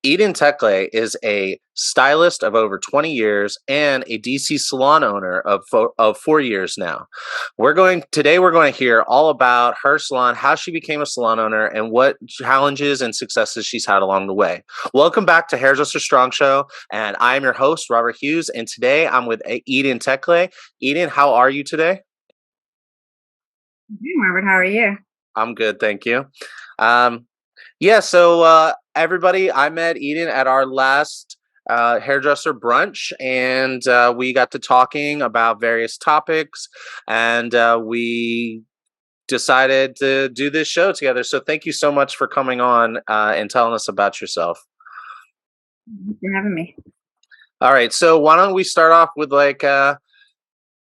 Eden Tekle is a stylist of over 20 years and a DC salon owner of 4 years now. We're going to hear all about her salon, how she became a salon owner, and what challenges and successes she's had along the way. Welcome back to Hairdresser Strong Show, and I'm your host, Robert Hughes, and today I'm with Eden Tekle. Eden, how are you today? Hey, Robert, how are you? I'm good, thank you. Um, everybody, I met Eden at our last hairdresser brunch, and we got to talking about various topics, and we decided to do this show together. So thank you so much for coming on and telling us about yourself. Thanks for having me. All right, so why don't we start off with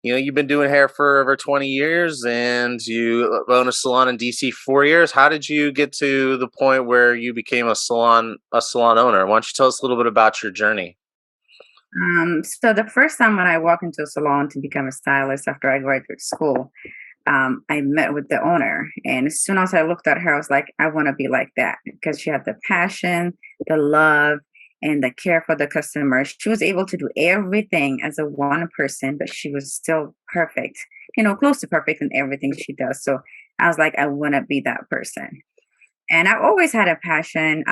you've been doing hair for over 20 years and you own a salon in DC 4 years. How did you get to the point where you became a salon owner? Why don't you tell us a little bit about your journey? So the first time when I walked into a salon to become a stylist after I graduated school, I met with the owner, and as soon as I looked at her, I was like, I want to be like that because she had the passion, the love, and the care for the customer. She was able to do everything as a one person, but she was still perfect, close to perfect in everything she does. So I was like, I want to be that person. And I've always had a passion.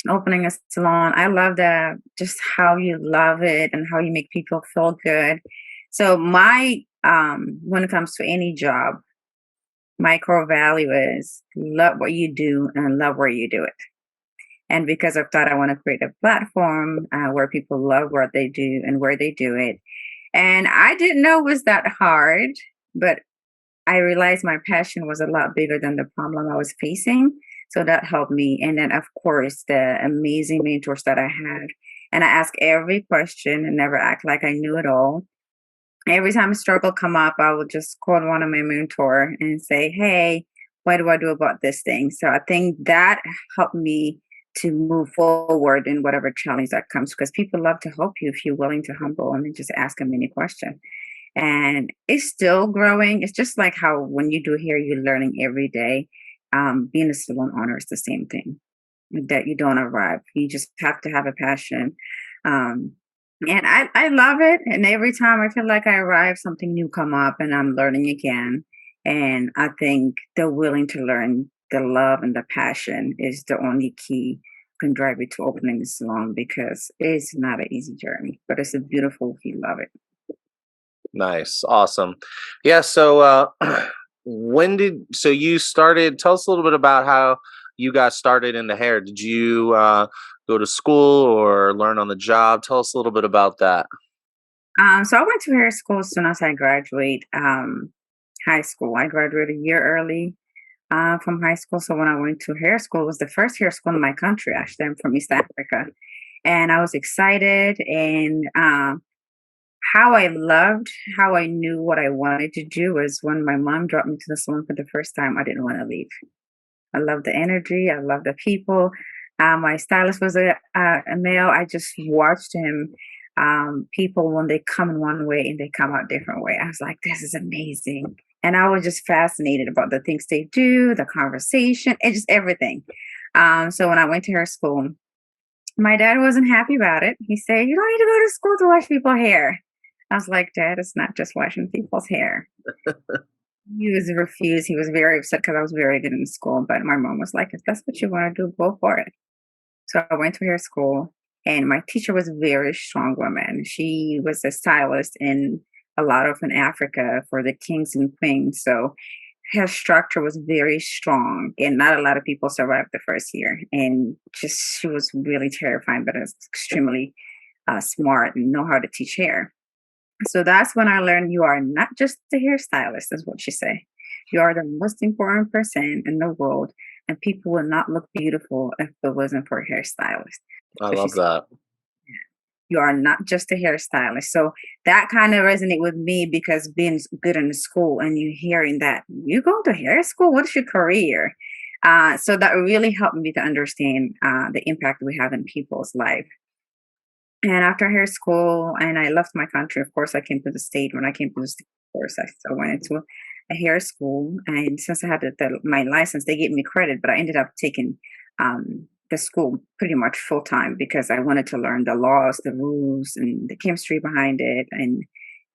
Opening a salon. I love that just how you love it and how you make people feel good. So my when it comes to any job, my core value is love what you do and love where you do it. And because of that, I want to create a platform where people love what they do and where they do it. And I didn't know it was that hard, but I realized my passion was a lot bigger than the problem I was facing. So that helped me. And then, of course, the amazing mentors that I had. And I ask every question and never act like I knew it all. Every time a struggle come up, I would just call one of my mentor and say, hey, what do I do about this thing? So I think that helped me to move forward in whatever challenge that comes because people love to help you if you're willing to humble and just ask them any question and it's still growing. It's just like how when you do hair, you're learning every day. Being a salon owner is the same thing. That you don't arrive. You just have to have a passion. Um, and I love it. And every time I feel like I arrive, something new come up and I'm learning again. And I think the willing to learn, the love and the passion is the only key can drive you to opening the salon because it's not an easy journey, but it's a beautiful if you love it. Nice, awesome. Yeah, so you started? Tell us a little bit about how you got started in the hair. Did you go to school or learn on the job? Tell us a little bit about that. So I went to hair school as soon as I graduate high school. I graduated a year early from high school. So when I went to hair school, it was the first hair school in my country. Actually, I'm from East Africa, and I was excited. And how I loved, how I knew what I wanted to do was when my mom dropped me to the salon for the first time. I didn't want to leave. I love the energy. I love the people. My stylist was a male. I just watched him. People when they come in one way and they come out different way. I was like, this is amazing, and I was just fascinated about the things they do, the conversation, and just everything. So when I went to her school, my dad wasn't happy about it. He said, "You don't need to go to school to wash people's hair." I was like, "Dad, it's not just washing people's hair." He was refused. He was very upset because I was very good in school. But my mom was like, if that's what you want to do, go for it. So I went to her school, and my teacher was a very strong woman. She was a stylist a lot of in Africa for the kings and queens. So her structure was very strong, and not a lot of people survived the first year. And just she was really terrifying, but it's extremely smart and know how to teach hair. So that's when I learned you are not just a hairstylist, is what she say. You are the most important person in the world, and people will not look beautiful if it wasn't for a hairstylist. I So she love said, that. you are not just a hairstylist. So that kind of resonate with me because being good in school and you hearing that you go to hair school, what's your career? So that really helped me to understand the impact we have in people's life. And after hair school, and I left my country, of course, I came to the state. When I came to the state, of course, I still went into a hair school. And since I had my license, they gave me credit, but I ended up taking the school pretty much full time because I wanted to learn the laws, the rules, and the chemistry behind it, and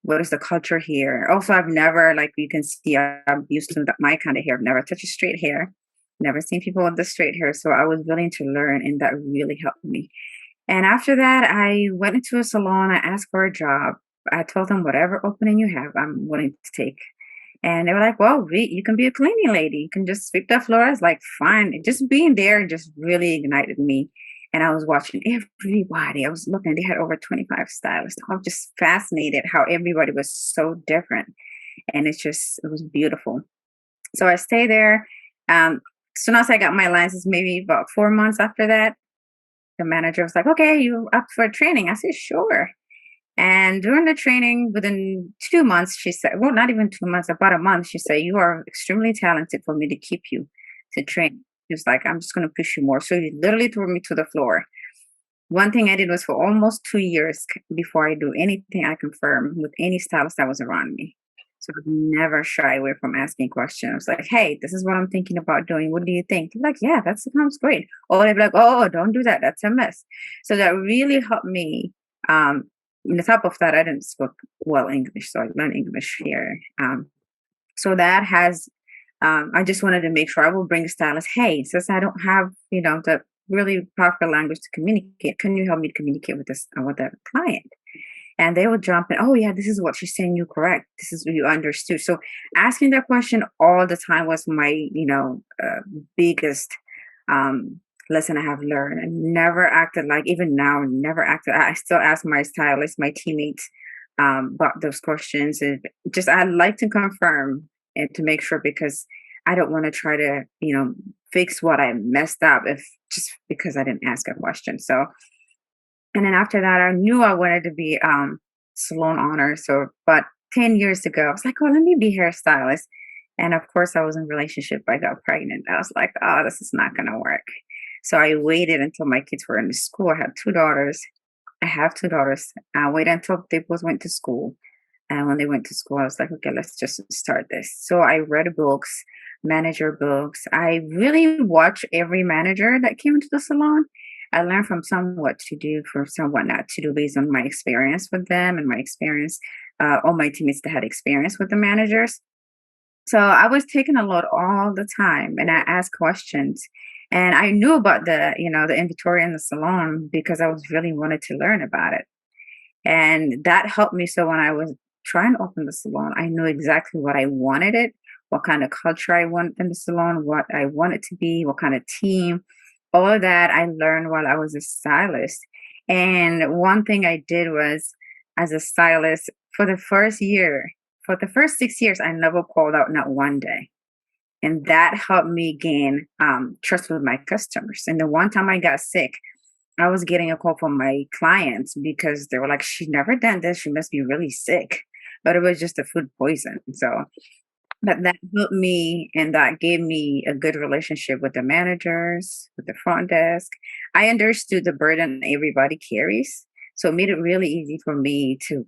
what is the culture here. Also, I've never, like you can see, I'm used to my kind of hair. I've never touched a straight hair, never seen people with the straight hair. So I was willing to learn, and that really helped me. And after that, I went into a salon. I asked for a job. I told them whatever opening you have, I'm willing to take. And they were like, well, you can be a cleaning lady. You can just sweep the floor. I was like, fine. And just being there just really ignited me. And I was watching everybody. I was looking, they had over 25 stylists. I was just fascinated how everybody was so different. And it was beautiful. So I stayed there. Soon as I got my license, maybe about 4 months after that, the manager was like, okay, you up for training? I said, sure. And during the training, within 2 months, she said, well, not even 2 months, about a month, she said, you are extremely talented for me to keep you to train. She was like, I'm just going to push you more. So he literally threw me to the floor. One thing I did was for almost 2 years before I do anything, I confirm with any stylist that was around me. So I would never shy away from asking questions. I was like, hey, this is what I'm thinking about doing. What do you think? They're like, yeah, that sounds great. Or they'd be like, oh, don't do that. That's a mess. So that really helped me. On the top of that, I didn't speak well English, so I learned English here. So that has, I just wanted to make sure I will bring stylists. Hey, since I don't have, the really proper language to communicate, can you help me communicate with this with the client? And they would jump in. Oh yeah, this is what she's saying. You correct. This is what you understood. So asking that question all the time was my, biggest lesson I have learned. I never acted like, even now, never acted. I still ask my stylist, my teammates, about those questions, and just I like to confirm and to make sure because I don't want to try to, fix what I messed up if just because I didn't ask a question. So, and then after that, I knew I wanted to be salon owner. So, but 10 years ago, I was like, oh, let me be hairstylist. And of course, I was in a relationship. I got pregnant. I was like, oh, this is not going to work. So I waited until my kids were in school. I have two daughters. I have two daughters. I waited until they both went to school. And when they went to school, I was like, okay, let's just start this. So I read books, manager books. I really watched every manager that came into the salon. I learned from some what to do, from some what not to do based on my experience with them and my experience, all my teammates that had experience with the managers. So I was taking a load all the time and I asked questions. And I knew about the inventory in the salon because I was really wanted to learn about it. And that helped me. So when I was trying to open the salon, I knew exactly what I wanted it, what kind of culture I want in the salon, what I want it to be, what kind of team. All of that I learned while I was a stylist. And one thing I did was, as a stylist, for the first 6 years, I never called out not one day. And that helped me gain trust with my customers. And the one time I got sick, I was getting a call from my clients because they were like, she never done this. She must be really sick. But it was just a food poison. So, but that helped me and that gave me a good relationship with the managers, with the front desk. I understood the burden everybody carries. So it made it really easy for me to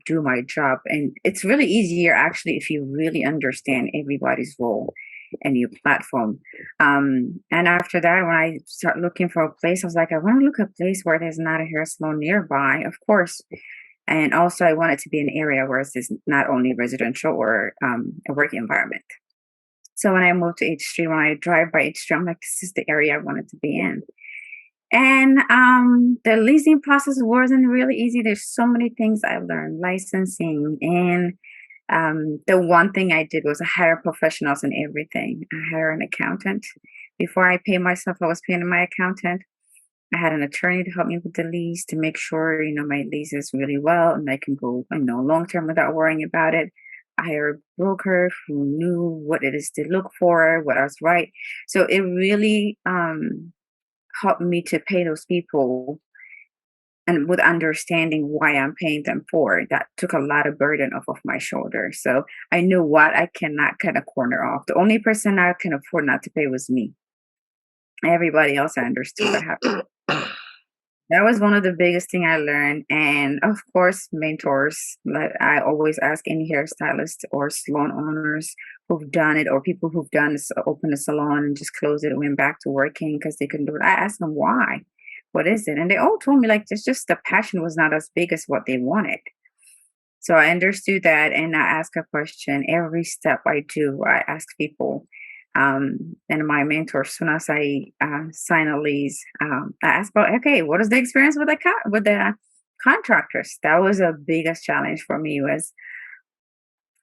do my job. And it's really easier actually if you really understand everybody's role and your platform. And after that, when I start looking for a place, I was like, I want to look at a place where there's not a hair salon nearby, of course. And also, I want it to be an area where it's not only residential or a work environment. So when I moved to H3, when I drive by H3, I'm like, this is the area I wanted to be in. And the leasing process wasn't really easy. There's so many things I learned, licensing. And the one thing I did was I hired professionals in everything. I hired an accountant. Before I pay myself, I was paying my accountant. I had an attorney to help me with the lease to make sure, my lease is really well and I can go, long term without worrying about it. I hired a broker who knew what it is to look for, what I was right. So it really helped me to pay those people and with understanding why I'm paying them for. That took a lot of burden off of my shoulders. So I knew what I cannot cut a corner off. The only person I can afford not to pay was me. Everybody else I understood I have to. That was one of the biggest thing I learned, and of course, mentors. Like I always ask any hairstylist or salon owners who've done it, or people who've done this, open a salon and just closed it and went back to working because they couldn't do it. I asked them why, what is it, and they all told me like it's just the passion was not as big as what they wanted. So I understood that, and I ask a question every step I do. I ask people, and my mentor, as soon as I sign a lease, I ask about, okay, what is the experience with with the contractors? That was the biggest challenge for me. Was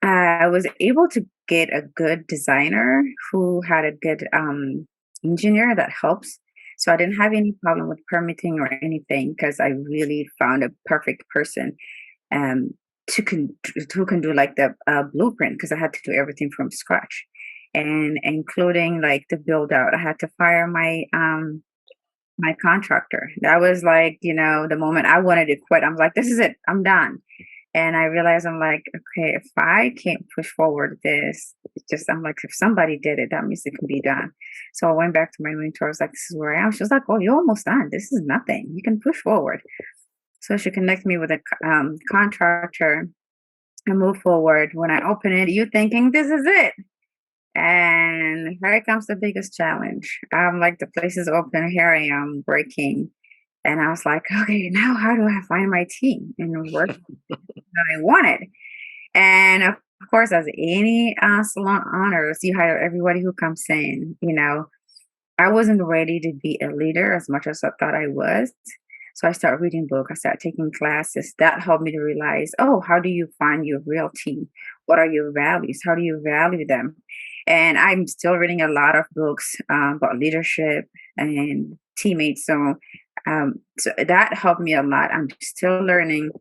I was able to get a good designer who had a good engineer that helps. So I didn't have any problem with permitting or anything because I really found a perfect person um, to who can do like the blueprint because I had to do everything from scratch, and including like the build out. I had to fire my contractor. That was like, the moment I wanted to quit. I'm like, this is it. I'm done. And I realized I'm like, okay, if I can't push forward this, it's just I'm like, if somebody did it, that means it can be done. So I went back to my mentor. I was like, this is where I am. She was like, oh, you're almost done. This is nothing. You can push forward. So she connected me with a contractor and move forward. When I open it, you thinking this is it. And here comes the biggest challenge. I'm like, the place is open. Here I am breaking. And I was like, okay, now how do I find my team and work that I wanted? And of course, as any salon owners, you hire everybody who comes in. I wasn't ready to be a leader as much as I thought I was. So I started reading books, I started taking classes. That helped me to realize, oh, how do you find your real team? What are your values? How do you value them? And I'm still reading a lot of books about leadership and teammates. So that helped me a lot. I'm still learning.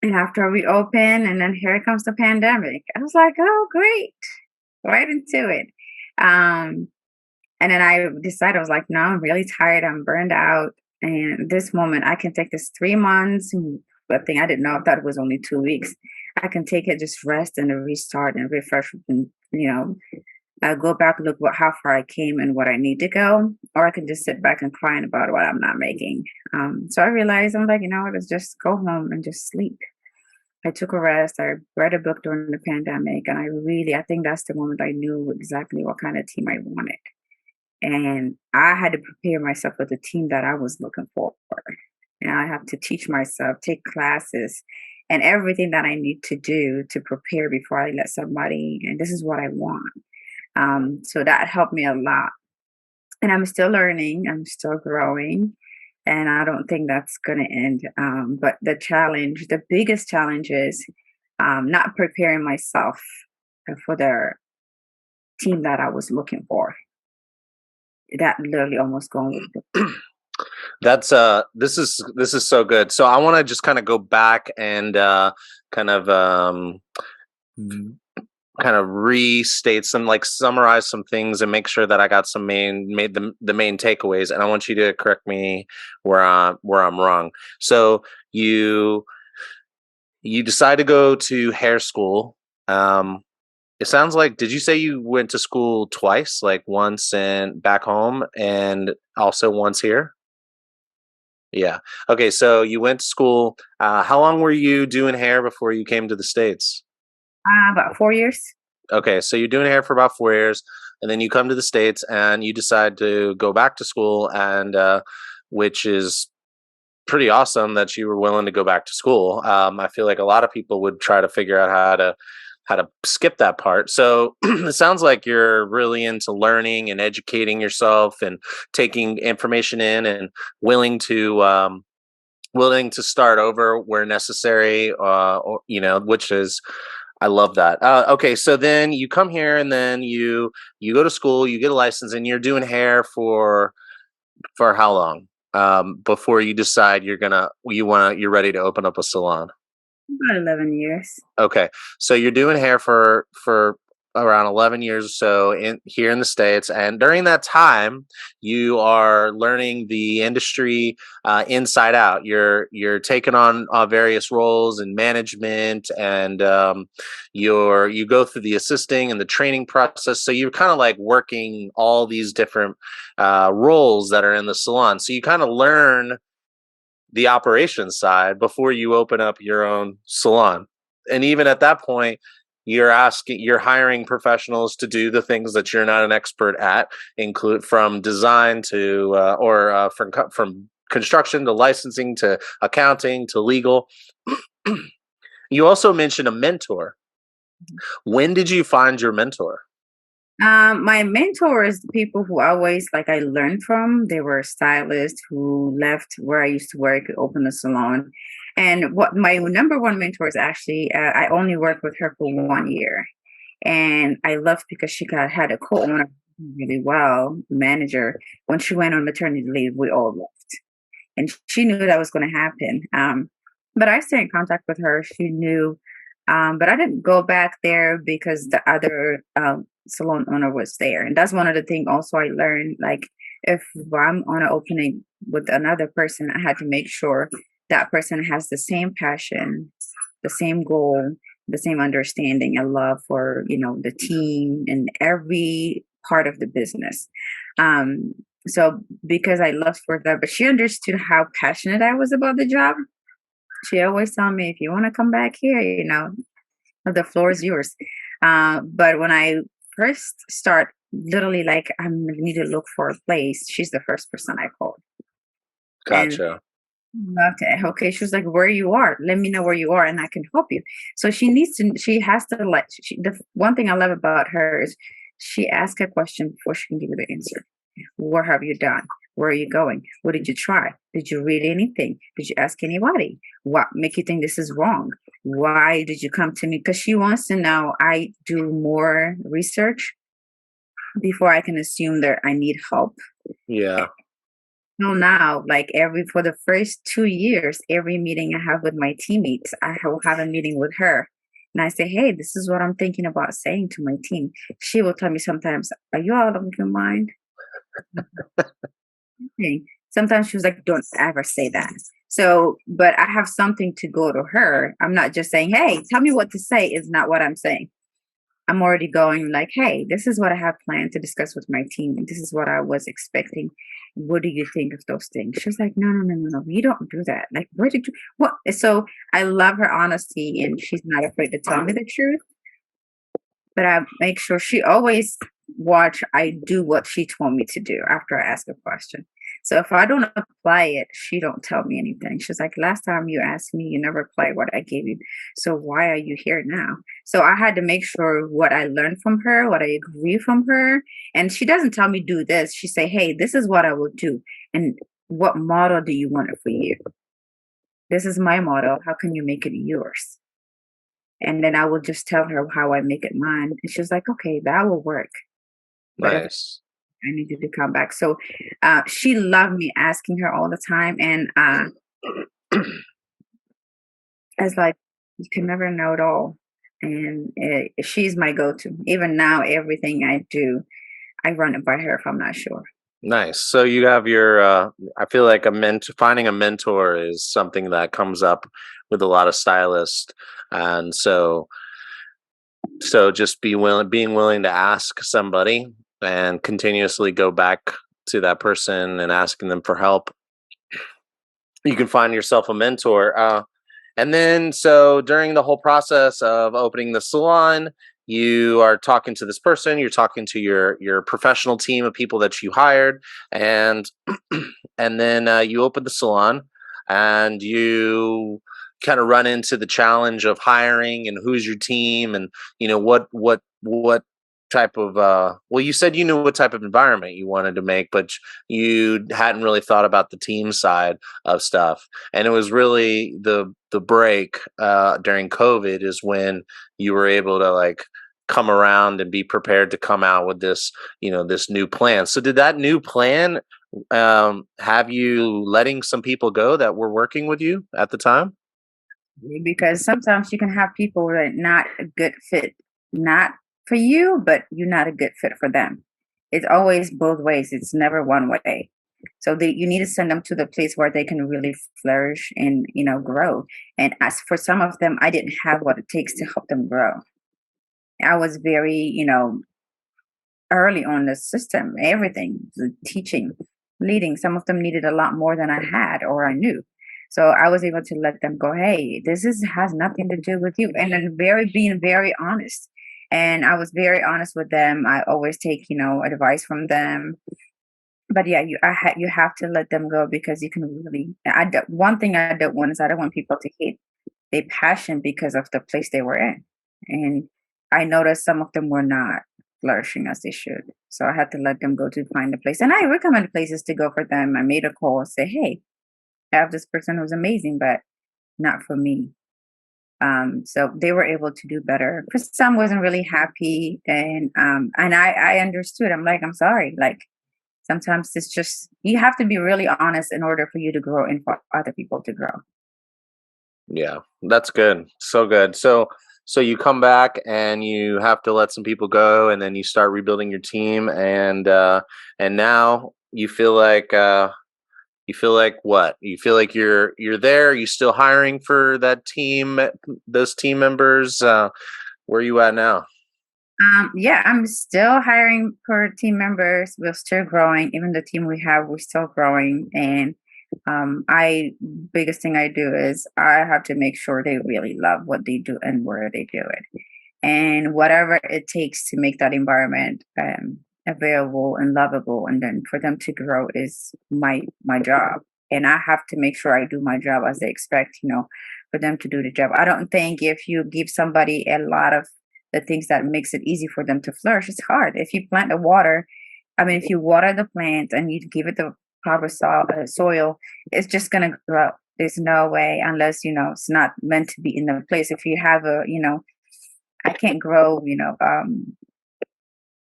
And after we open, and then here comes the pandemic, I was like, oh, great, right into it. Um, and then I decided, I was like, no, I'm really tired. I'm burned out. And this moment, I can take this 3 months. I think I didn't know. I thought it was only 2 weeks. I can take it, just rest and restart and refresh and, go back, look how far I came and what I need to go. Or I can just sit back and crying about what I'm not making. So I realized, I'm like, let's just go home and just sleep. I took a rest. I read a book during the pandemic. And I think that's the moment I knew exactly what kind of team I wanted. And I had to prepare myself with the team that I was looking for. And I have to teach myself, take classes, and everything that I need to do to prepare before I let somebody, and this is what I want. So that helped me a lot. And I'm still learning, I'm still growing, and I don't think that's going to end. But the biggest challenge is not preparing myself for the team that I was looking for. That literally almost going with That's this is so good. So I want to just kind of go back and kind of v- kind of restate some, like summarize some things and make sure that I got some made the main takeaways, and I want you to correct me where I'm wrong. So you decide to go to hair school. Um it sounds like, did you say you went to school twice, like once and back home and also once here? Yeah. Okay, so you went to school. How long were you doing hair before you came to the States? about 4 years. Okay, so you're doing hair for about 4 years, and then you come to the States and you decide to go back to school, and which is pretty awesome that you were willing to go back to school. I feel like a lot of people would try to figure out how to skip that part. So it sounds like you're really into learning and educating yourself and taking information in, and willing to start over where necessary, which is, I love that. Okay, so then you come here, and then you go to school, you get a license, and you're doing hair for how long? Before you decide you're ready to open up a salon. About 11 years. Okay, so you're doing hair for around 11 years or so in here in the States, and during that time, you are learning the industry inside out. You're taking on various roles in management, and you go through the assisting and the training process. So you're kind of like working all these different roles that are in the salon. So you kind of learn the operations side before you open up your own salon. And even at that point, you're hiring professionals to do the things that you're not an expert at, include from design to from construction to licensing to accounting to legal. You also mentioned a mentor. When did you find your mentor? My mentors, the people who always like I learned from, they were stylists who left where I used to work, opened a salon. And what my number one mentor is actually, I only worked with her for 1 year. And I left because she had a co-owner really well, manager. When she went on maternity leave, we all left. And she knew that was going to happen. But I stayed in contact with her. She knew, but I didn't go back there because the other salon owner was there, and that's one of the things. Also, I learned like if I'm on an opening with another person, I had to make sure that person has the same passion, the same goal, the same understanding and love for the team and every part of the business. Um, so because I loved for that, but she understood how passionate I was about the job. She always told me, if you want to come back here, the floor is yours. But when I first start, literally like I need to look for a place, she's the first person I called. And Gotcha. okay, okay. She was like, "Where you are? Let me know where you are, and I can help you." So she needs to. She has to like. The one thing I love about her is she asks a question before she can give you the answer. What have you done? Where are you going? What did you try? Did you read anything? Did you ask anybody? What make you think this is wrong? Why did you come to me? Because she wants to know. I do more research before I can assume that I need help. Yeah. No, now, like every for the first 2 years, every meeting I have with my teammates, will have a meeting with her. And I say, hey, this is what I'm thinking about saying to my team. She will tell me sometimes, are you out of your mind? Okay. Sometimes she was like, don't ever say that. So, but I have something to go to her. I'm not just saying, hey, tell me what to say, is not what I'm saying. I'm already going like, hey, this is what I have planned to discuss with my team. This is what I was expecting. What do you think of those things? She was like, no, no, no, no, no. You don't do that. Like, where did you what? So I love her honesty and she's not afraid to tell me the truth. But I make sure she always watch I do what she told me to do after I ask a question. So if I don't apply it, she don't tell me anything. She's like, last time you asked me, you never applied what I gave you. So why are you here now? So I had to make sure what I learned from her, what I agree from her. And she doesn't tell me do this. She say, hey, this is what I will do. And what model do you want it for you? This is my model. How can you make it yours? And then I will just tell her how I make it mine. And she's like, okay, that will work. But if Nice. I need you to come back. So she loved me asking her all the time. And I was like, you can never know it all. And she's my go to. Even now, everything I do, I run it by her if I'm not sure. Nice. So you have your I feel like finding a mentor is something that comes up with a lot of stylists. And so just being willing to ask somebody and continuously go back to that person and asking them for help. You can find yourself a mentor. And then, so during the whole process of opening the salon, you are talking to this person. You're talking to your professional team of people that you hired, and and then you open the salon, and you kind of run into the challenge of hiring and who's your team, and what type of well, you said you knew what type of environment you wanted to make, but you hadn't really thought about the team side of stuff. And it was really the break during COVID is when you were able to like come around and be prepared to come out with this new plan. So did that new plan have you letting some people go that were working with you at the time? Because sometimes you can have people that are not a good fit, not for you, but you're not a good fit for them. It's always both ways. It's never one way. So you need to send them to the place where they can really flourish and grow. And as for some of them, I didn't have what it takes to help them grow. I was very early on the system, everything, the teaching, leading. Some of them needed a lot more than I had or I knew. So I was able to let them go, hey, this is has nothing to do with you. And then being very honest. And I was very honest with them. I always take, advice from them. But yeah, you have to let them go because you can really. One thing I don't want is I don't want people to hate their passion because of the place they were in, and I noticed some of them were not flourishing as they should. So I had to let them go to find a place, and I recommend places to go for them. I made a call, say, hey, I have this person who's amazing, but not for me. So they were able to do better. For some wasn't really happy, and I understood. I'm like, I'm sorry, like sometimes it's just you have to be really honest in order for you to grow and for other people to grow. Yeah, that's good. So good. So you come back and you have to let some people go, and then you start rebuilding your team, and now you feel like what? You feel like you're there. You still hiring for that team, those team members. Where are you at now? Yeah, I'm still hiring for team members. We're still growing. Even the team we have, we're still growing. And I biggest thing I do is I have to make sure they really love what they do and where they do it, and whatever it takes to make that environment available and lovable, and then for them to grow is my job. And I have to make sure I do my job as they expect, for them to do the job. I don't think if you give somebody a lot of the things that makes it easy for them to flourish, it's hard. If you plant the water, I mean, if you water the plant and you give it the proper soil, it's just gonna grow. There's no way unless it's not meant to be in the place. If you have I can't grow,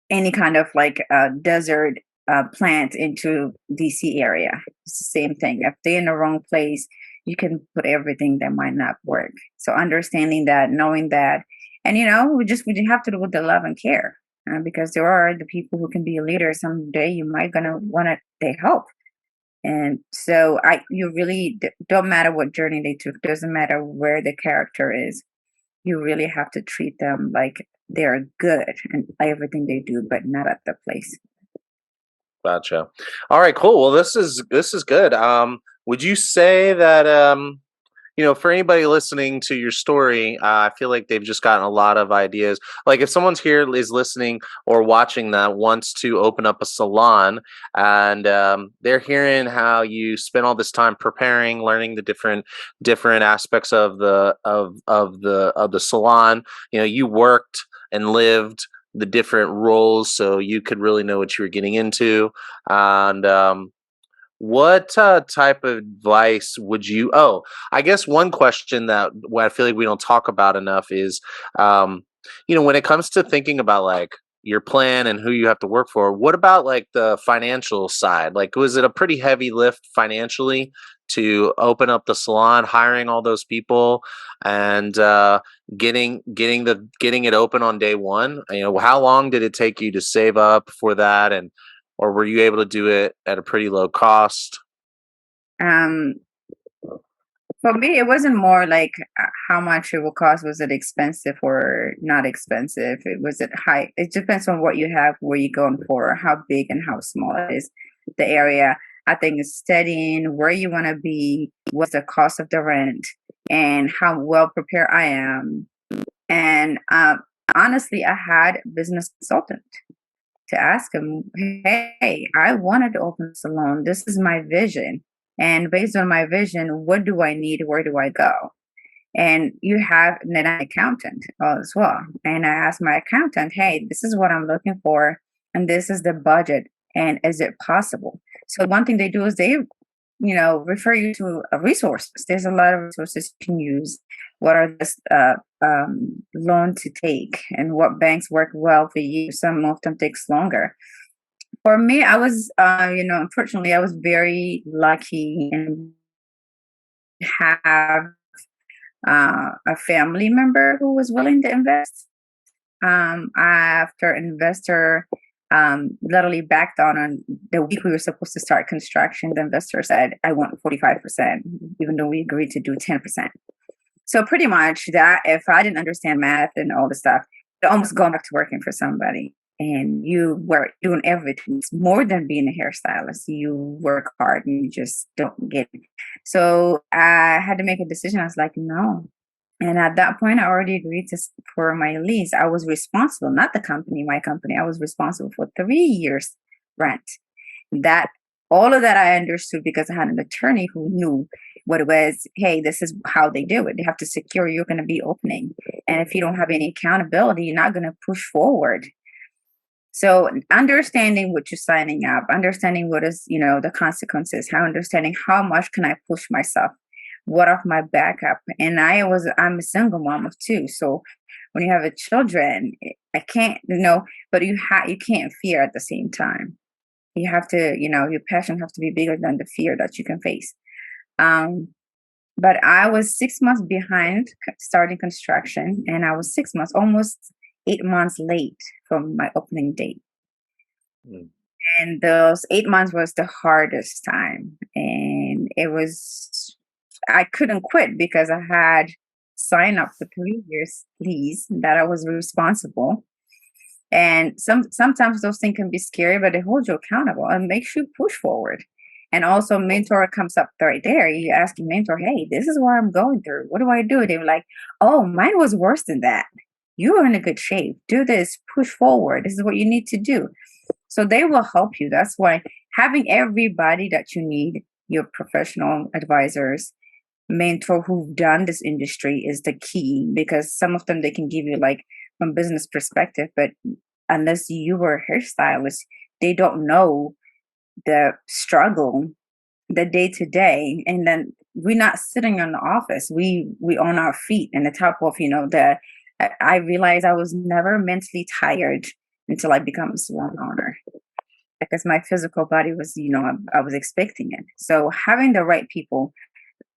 any kind of like desert plant into DC area. It's the same thing. If they're in the wrong place, you can put everything that might not work. So understanding that, knowing that, and we have to do with the love and care, because there are the people who can be a leader. Someday you might gonna want to they help. And so you really don't matter what journey they took. Doesn't matter where the character is, you really have to treat them like they're good and everything they do, but not at the place. Gotcha. All right, cool. Well, this is good. Would you say that for anybody listening to your story, I feel like they've just gotten a lot of ideas. Like if someone's here is listening or watching that wants to open up a salon, and they're hearing how you spent all this time preparing, learning the different aspects of the salon. You worked and lived the different roles, so you could really know what you were getting into. And what type of advice would you? Oh, I guess one question that what I feel like we don't talk about enough is, when it comes to thinking about like your plan and who you have to work for. What about like the financial side? Like, was it a pretty heavy lift financially to open up the salon, hiring all those people, and getting it open on day one? How long did it take you to save up for that, and or were you able to do it at a pretty low cost? Um, for me, it wasn't more like how much it will cost. Was it expensive or not expensive? It was it high. It depends on what you have, where you're going for, how big and how small it is, the area. I think it's studying where you want to be, what's the cost of the rent, and how well prepared I am. And honestly, I had a business consultant to ask him, hey, I wanted to open a salon. This is my vision. And based on my vision, what do I need? Where do I go? And you have an accountant as well. And I asked my accountant, hey, this is what I'm looking for. And this is the budget. And is it possible? So one thing they do is they refer you to resources. There's a lot of resources you can use. What are the loan to take, and what banks work well for you? Some of them takes longer. For me, I was, unfortunately, I was very lucky and have a family member who was willing to invest. After an investor literally backed on the week we were supposed to start construction, the investor said, I want 45%, even though we agreed to do 10%. So pretty much that if I didn't understand math and all the stuff, I'd almost gone back to working for somebody. and you were doing everything. It's more than being a hairstylist. You work hard and you just don't get it. So I had to make a decision. I was like, no. And at that point, I already agreed for my lease. I was responsible, not the company, my company. I was responsible for 3 years rent. That all of that I understood because I had an attorney who knew what it was. Hey, this is how they do it. They have to secure you're going to be opening, and if you don't have any accountability, you're not going to push forward. So understanding what you're signing up, understanding what is, the consequences, how understanding how much can I push myself, what of my backup. And I'm a single mom of two. So when you have a children, I can't, but you can't fear at the same time. You have to, your passion has to be bigger than the fear that you can face. But I was 6 months behind starting construction, and I was 6 months, almost 8 months late from my opening date. Mm. And those 8 months was the hardest time. And I couldn't quit because I had signed up for 3 years lease that I was responsible. And sometimes those things can be scary, but they hold you accountable and makes you push forward. And also, mentor comes up right there. You ask your mentor, "Hey, this is what I'm going through. What do I do?" They were like, "Oh, mine was worse than that. You are in a good shape. Do this. Push forward. This is what you need to do." So they will help you. That's why having everybody that you need, your professional advisors, mentor who've done this industry is the key, because some of them they can give you like from business perspective, but unless you were a hairstylist, they don't know the struggle, the day to day. And then we're not sitting in the office. We on our feet and the top of, I realized I was never mentally tired until I become a salon owner, because my physical body was, I was expecting it. So having the right people,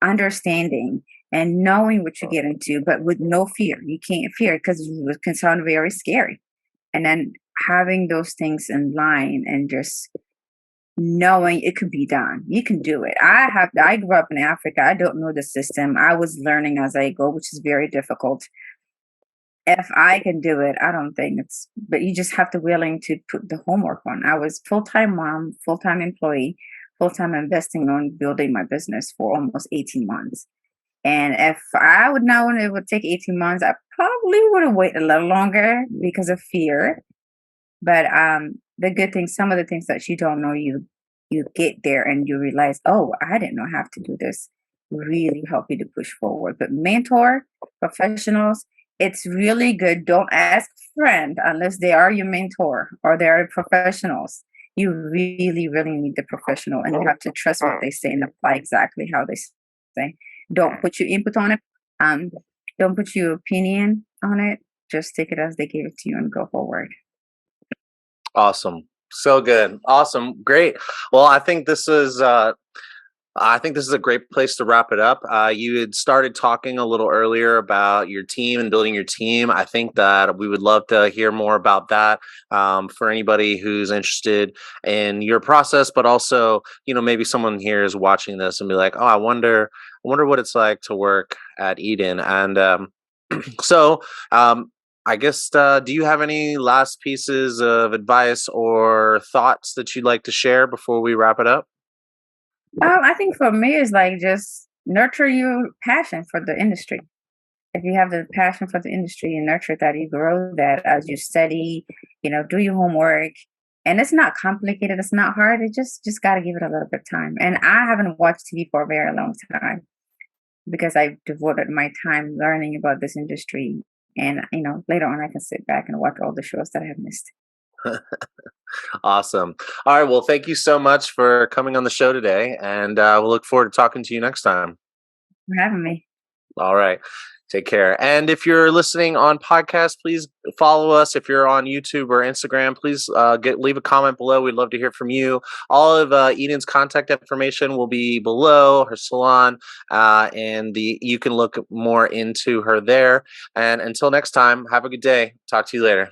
understanding and knowing what you get into, but with no fear. You can't fear because it can sound very scary. And then having those things in line and just knowing it could be done. You can do it. I grew up in Africa. I don't know the system. I was learning as I go, which is very difficult. If I can do it, I don't think but you just have to willing to put the homework on. I was full-time mom, full-time employee, full-time investing on building my business for almost 18 months. And if I would know it would take 18 months, I probably would have waited a little longer because of fear. But the good thing, some of the things that you don't know, you get there and you realize, oh, I didn't know how to do this. Really help you to push forward. But mentor professionals, it's really good. Don't ask friend unless they are your mentor or they are professionals. You really, really need the professional, and you have to trust what they say and apply exactly how they say. Don't put your input on it. Don't put your opinion on it. Just take it as they give it to you and go forward. Awesome. So good. Awesome. Great. Well, I think this is a great place to wrap it up. You had started talking a little earlier about your team and building your team. I think that we would love to hear more about that for anybody who's interested in your process, but also, maybe someone here is watching this and be like, oh, I wonder what it's like to work at Eden. And so, I guess, do you have any last pieces of advice or thoughts that you'd like to share before we wrap it up? I think for me, it's like just nurture your passion for the industry. If you have the passion for the industry, you nurture that, you grow that as you study, do your homework. And it's not complicated, it's not hard. It just got to give it a little bit of time. And I haven't watched TV for a very long time because I've devoted my time learning about this industry. And, later on, I can sit back and watch all the shows that I have missed. Awesome. All right. Well, thank you so much for coming on the show today. And we'll look forward to talking to you next time. For having me. All right. Take care. And if you're listening on podcast, please follow us. If you're on YouTube or Instagram, please leave a comment below. We'd love to hear from you. All of Eden's contact information will be below her salon, and you can look more into her there. And until next time, have a good day. Talk to you later.